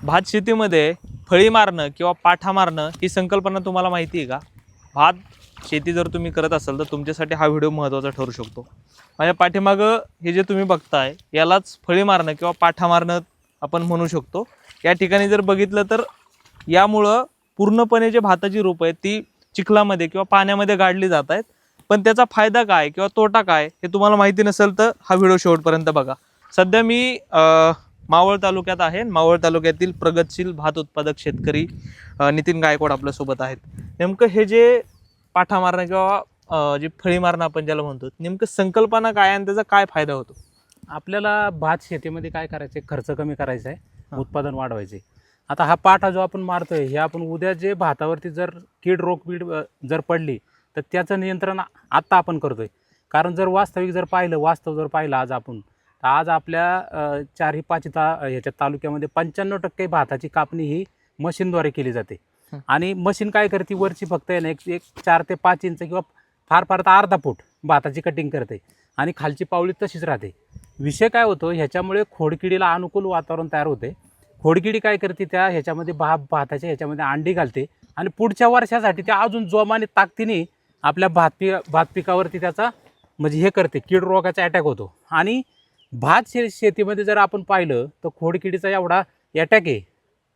भात शेतीमध्ये फळी मारणं किंवा पाठा मारणं ही संकल्पना तुम्हाला माहिती आहे का? भात शेती जर तुम्ही करत असाल तर तुमच्यासाठी हा व्हिडिओ महत्त्वाचा ठरू शकतो. माझ्या पाठीमागं हे जे तुम्ही बघताय यालाच फळी मारणं किंवा पाठा मारणं आपण म्हणू शकतो. या ठिकाणी जर बघितलं तर यामुळं पूर्णपणे जे भाताची रोपं आहेत ती चिखलामध्ये किंवा पाण्यामध्ये गाडली जात आहेत. पण त्याचा फायदा काय किंवा तोटा काय हे तुम्हाला माहिती नसेल तर हा व्हिडिओ शेवटपर्यंत बघा. सध्या मी मावळ तालुक्यात आहे. मावळ तालुक्यातील प्रगतशील भात उत्पादक शेतकरी नितीन गायकवाड आपल्यासोबत आहेत. नेमकं हे जे पाठा मारणं किंवा जे फळी मारणं आपण ज्याला म्हणतो, नेमकं संकल्पना काय आणि त्याचा काय फायदा होतो? आपल्याला भात शेतीमध्ये काय करायचं, खर्च कमी करायचा आहे, उत्पादन वाढवायचे. आता हा पाठा जो आपण मारतोय हे आपण उद्या जे भातावरती जर कीड रोगबीड जर पडली तर त्याचं नियंत्रण आत्ता आपण करतोय. कारण जर वास्तव जर पाहिलं आज आपण, तर आज आपल्या 4-5 ह्याच्या तालुक्यामध्ये 95% भाताची कापणी ही मशीनद्वारे केली जाते. आणि मशीन काय करते, वरची फक्त आहे ना एक 4 ते 5 इंच किंवा फार फार तर अर्धा फूट भाताची कटिंग करते आणि खालची पावली तशीच राहते. विषय काय होतो, ह्याच्यामुळे खोडकिडीला अनुकूल वातावरण तयार होते. खोडकिडी काय करते, ह्याच्यामध्ये भाताच्या ह्याच्यामध्ये अंडी घालते आणि पुढच्या वर्षासाठी त्या अजून जोमाने ताकदीने आपल्या भात पिकावरती त्याचा म्हणजे हे करते, कीड रोगाचा अटॅक होतो. आणि भात शेतीमध्ये जर आपण पाहिलं तर खोडकिडीचा एवढा अटॅक आहे,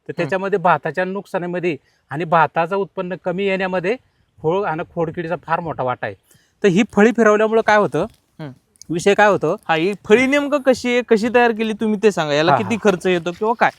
तर त्याच्यामध्ये भाताच्या नुकसानीमध्ये आणि भाताचं उत्पन्न कमी येण्यामध्ये खोडकिडीचा फार मोठा वाटा आहे. तर ही फळी फिरवल्यामुळे काय होतं, विषय काय होतो, हा, ही फळी नेमकं कशी तयार केली तुम्ही ते सांगा. याला किती खर्च येतो किंवा काय?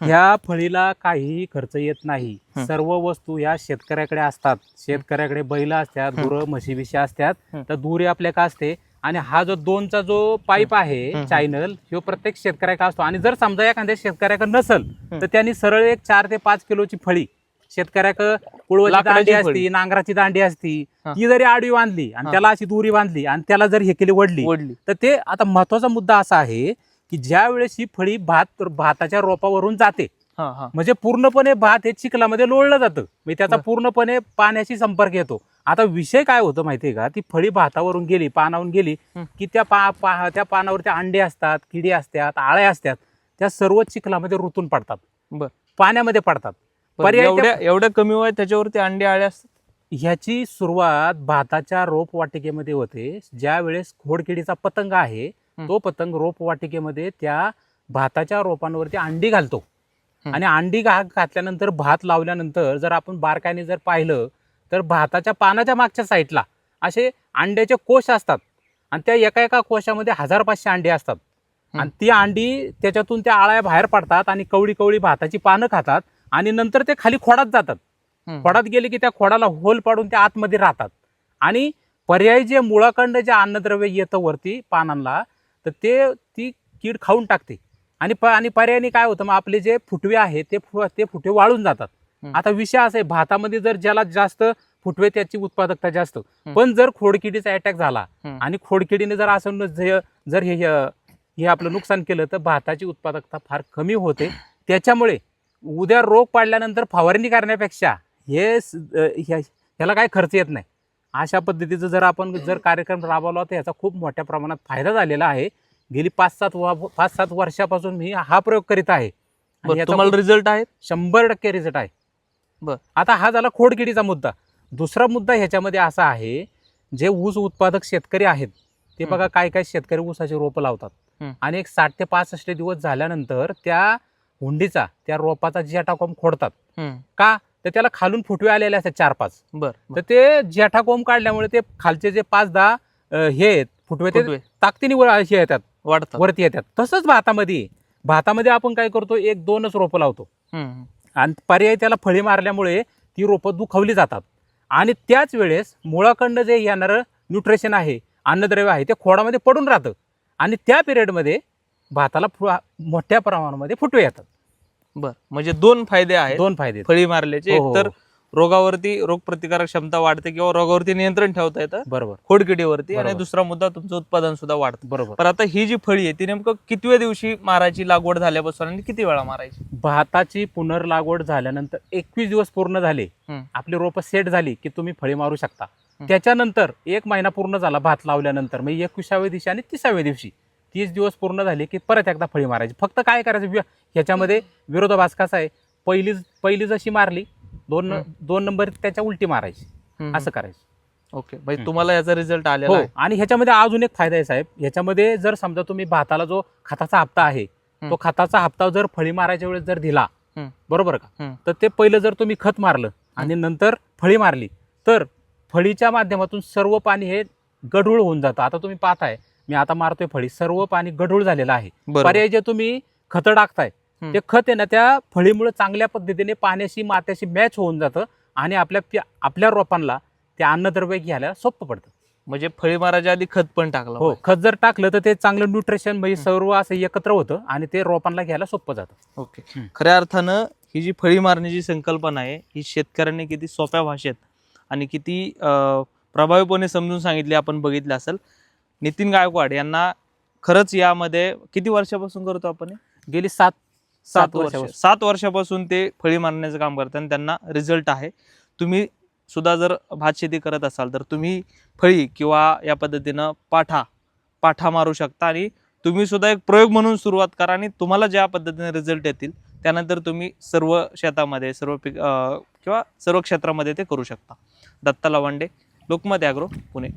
ह्या फळीला काहीही खर्च येत नाही. सर्व वस्तू ह्या शेतकऱ्याकडे असतात. शेतकऱ्याकडे बैल असतात, गुरं म्हशी बिशी असतात, तर दुरी आपल्याकडे असते. आणि हा जो 2चा जो पाईप आहे चॅनल, ह्यो प्रत्येक शेतकऱ्याकडे असतो. आणि जर समजा एखाद्या शेतकऱ्याकडे नसल तर त्यांनी सरळ एक 4 ते 5 किलोची फळी शेतकऱ्याकडे कुळवाची दांडी असती, नांगराची दांडी असती, ती जरी आडवी बांधली आणि त्याला अशी दुरी बांधली आणि त्याला जर हे केली वडली तर ते आता महत्वाचा मुद्दा असा आहे की ज्या वेळेस ही फळी भाताच्या रोपावरून जाते, म्हणजे पूर्णपणे भात हे चिखलामध्ये लोळलं जातं, म्हणजे त्याचा पूर्णपणे पाण्याशी संपर्क येतो. आता विषय काय होतो माहितीये का, ती फळी भातावरून गेली, पानावरून गेली की त्या पानावरती अंडे असतात, किडी असतात, आळ्या असतात, त्या सर्व चिखलामध्ये रुतून पडतात, पाण्यामध्ये पडतात. एवढ्या कमी वयात त्याच्यावरती अंडे आळे असतात. ह्याची सुरुवात भाताच्या रोपवाटिकेमध्ये होते. ज्या वेळेस खोडकिडीचा पतंग आहे तो पतंग रोपवाटिकेमध्ये त्या भाताच्या रोपांवरती अंडी घालतो. आणि अंडी घातल्यानंतर भात लावल्यानंतर जर आपण बारकाईने जर पाहिलं तर भाताच्या पानाच्या मागच्या साईडला असे अंड्याचे कोश असतात आणि त्या एका कोशामध्ये 1500 अंडी असतात. आणि ती अंडी त्याच्यातून त्या आळ्या बाहेर पडतात आणि कवळी भाताची पानं खातात आणि नंतर ते खाली खोडात जातात. खोडात गेले की त्या खोडाला होल पाडून त्या आतमध्ये राहतात. आणि पर्यायी जे मुळाखंड जे अन्नद्रव्य येतं वरती पानांना, तर ती कीड खाऊन टाकते. आणि पर्यायाने काय होतं, मग आपले जे फुटवे आहेत ते फुटवे वाळून जातात. आता विषय असा आहे, भातामध्ये जर ज्याला जास्त फुटवे त्याची उत्पादकता जास्त, पण जर खोडकिडीचा अटॅक झाला आणि खोडकिडीने जर असं जर हे आपलं नुकसान केलं तर भाताची उत्पादकता फार कमी होते. त्याच्यामुळे उद्या रोग पाडल्यानंतर फवारणी करण्यापेक्षा ह्याला काय खर्च येत नाही. अशा पद्धतीचं जर आपण कार्यक्रम राबवला तर याचा खूप मोठ्या प्रमाणात फायदा झालेला आहे. गेली 5-7 वर्षापासून मी हा प्रयोग करीत आहे. तुम्हाला रिझल्ट आहे? 100% रिझल्ट आहे. आता हा झाला खोडकिडीचा मुद्दा. दुसरा मुद्दा ह्याच्यामध्ये असा आहे, जे ऊस उत्पादक शेतकरी आहेत ते बघा, काय शेतकरी ऊसाची रोपं लावतात आणि एक 60 ते 65 दिवस झाल्यानंतर त्या त्या रोपाचा जेठाकोंब खोडतात. का? तर त्याला खालून फुटवे आलेले असतात 4-5. तर ते जेठाकोंब काढल्यामुळे ते खालचे जे 5-10 हे फुटवे ते ताकदीने येतात, वरती येतात. तसंच भातामध्ये आपण काय करतो, 1-2च रोपं लावतो आणि पर्यायी त्याला फळी मारल्यामुळे ती रोपं दुखावली जातात. आणि त्याच वेळेस मुळाखंड जे येणारं न्यूट्रिशन आहे, अन्नद्रव्य आहे, ते खोडामध्ये पडून राहतं आणि त्या पिरियडमध्ये भाताला मोठ्या प्रमाणामध्ये फुटवे येतात. म्हणजे 2 फायदे आहेत. 2 फायदे फळी मारल्याचे. एक तर रोगावरती रोगप्रतिकारक क्षमता वाढते किंवा रोगावरती नियंत्रण ठेवता येतं, बरोबर, खोडकिडीवरती. आणि दुसरा मुद्दा, तुमचं उत्पादन सुद्धा वाढतं. बरोबर. पण आता ही जी फळी आहे ती नेमकं कितव्या दिवशी मारायची, लागवड झाल्यापासून, आणि किती वेळा मारायची? भाताची पुनर्लागवड झाल्यानंतर 21 दिवस पूर्ण झाले, आपली रोपं सेट झाली की तुम्ही फळी मारू शकता. त्याच्यानंतर 1 महिना पूर्ण झाला भात लावल्यानंतर, म्हणजे 21व्या दिवशी आणि 30व्या दिवशी 30 दिवस पूर्ण झाले की परत एकदा फळी मारायची. फक्त काय करायचं ह्याच्यामध्ये विरोधाभास कसा आहे, पहिली जशी मारली दोन नंबर त्याच्या उलटी मारायची, असं करायचं. ओके, म्हणजे तुम्हाला याचा रिझल्ट आलेला हो. आहे. आणि ह्याच्यामध्ये अजून एक फायदा आहे साहेब, ह्याच्यामध्ये जर समजा तुम्ही भाताला जो खताचा हप्ता आहे तो खताचा हप्ता जर फळी मारायच्या वेळेस जर दिला, बरोबर का, तर ते पहिलं जर तुम्ही खत मारलं आणि नंतर फळी मारली तर फळीच्या माध्यमातून सर्व पाणी हे गढूळ होऊन जातं. आता तुम्ही पाहताय मी आता मारतोय फळी, सर्व पाणी गढूळ झालेलं आहे. पर्याय जे तुम्ही खतं टाकताय ते खत आहे ना त्या फळीमुळे चांगल्या पद्धतीने पाण्याशी मात्याशी मॅच होऊन जातं आणि आपल्या रोपांना ते अन्नद्रव्य घ्यायला सोपं पडतं. म्हणजे फळी मारायच्या आधी खत पण टाकलं. हो, खत जर टाकलं तर ते चांगलं न्यूट्रिशन म्हणजे सर्व असं एकत्र होतं आणि ते रोपांना घ्यायला सोपं जातं. ओके, खऱ्या अर्थानं ही जी फळी मारण्याची संकल्पना आहे ही शेतकऱ्यांनी किती सोप्या भाषेत आणि किती प्रभावीपणे समजून सांगितली आपण बघितलं असेल. नितीन गायकवाड यांना खरंच यामध्ये किती वर्षापासून करतो आपण? गेली 7 वर्षापासून ते फळी मारण्याचं काम करतात आणि त्यांना रिझल्ट आहे. तुम्ही सुद्धा जर भात शेती करत असाल तर तुम्ही फळी किंवा या पद्धतीनं पाठा मारू शकता आणि तुम्ही सुद्धा एक प्रयोग म्हणून सुरुवात करा आणि तुम्हाला ज्या पद्धतीने रिझल्ट येतील त्यानंतर तुम्ही सर्व शेतामध्ये सर्व पीक किंवा सर्व क्षेत्रामध्ये ते करू शकता. दत्ता लवांडे, लोकमत ॲग्रो, पुणे.